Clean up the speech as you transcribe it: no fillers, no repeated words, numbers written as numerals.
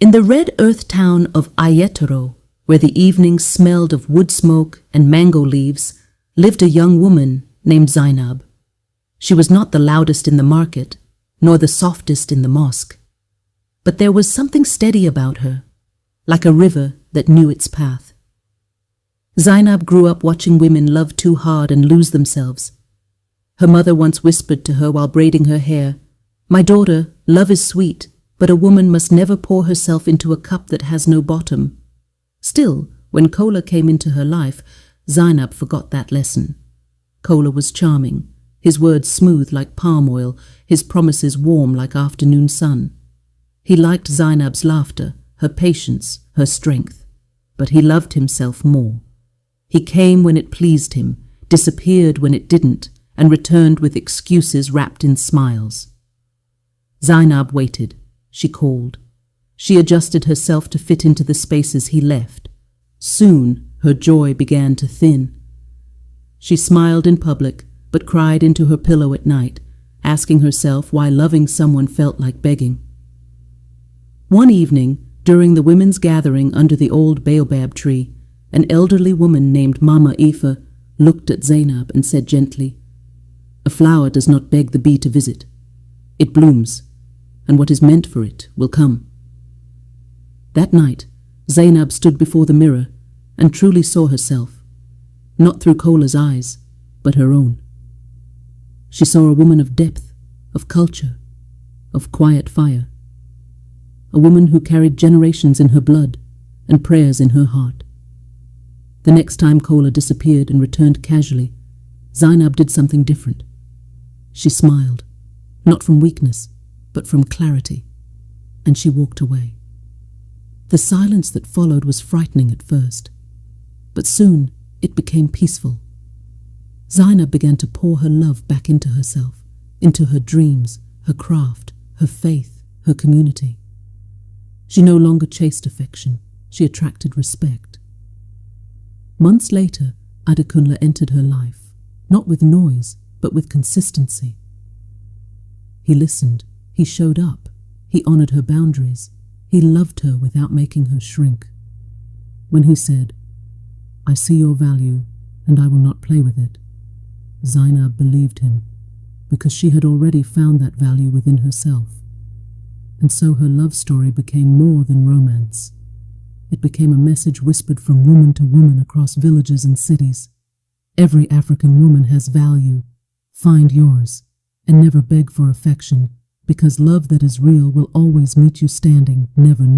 In the red earth town of Ayetoro, where the evenings smelled of wood smoke and mango leaves, lived a young woman named Zainab. She was not the loudest in the market, nor the softest in the mosque. But there was something steady about her, like a river that knew its path. Zainab grew up watching women love too hard and lose themselves. Her mother once whispered to her while braiding her hair, "My daughter, love is sweet, but a woman must never pour herself into a cup that has no bottom." Still, when Kola came into her life, Zainab forgot that lesson. Kola was charming, his words smooth like palm oil, his promises warm like afternoon sun. He liked Zainab's laughter, her patience, her strength, but he loved himself more. He came when it pleased him, disappeared when it didn't, and returned with excuses wrapped in smiles. Zainab waited. She called. She adjusted herself to fit into the spaces he left. Soon her joy began to thin. She smiled in public, but cried into her pillow at night, asking herself why loving someone felt like begging. One evening, during the women's gathering under the old baobab tree, an elderly woman named Mama Ifa looked at Zainab and said gently, "A flower does not beg the bee to visit. It blooms, and what is meant for it will come." That night, Zainab stood before the mirror and truly saw herself, not through Kola's eyes, but her own. She saw a woman of depth, of culture, of quiet fire. A woman who carried generations in her blood and prayers in her heart. The next time Kola disappeared and returned casually, Zainab did something different. She smiled, not from weakness, but from clarity, and she walked away. The silence that followed was frightening at first, but soon it became peaceful. Zainab began to pour her love back into herself, into her dreams, her craft, her faith, her community. She no longer chased affection, she attracted respect. Months later, Adekunle entered her life, not with noise, but with consistency. He listened, he showed up, he honored her boundaries, he loved her without making her shrink. When he said, "I see your value, and I will not play with it," Zainab believed him, because she had already found that value within herself. And so her love story became more than romance. It became a message whispered from woman to woman across villages and cities. Every African woman has value. Find yours, and never beg for affection, because love that is real will always meet you standing, never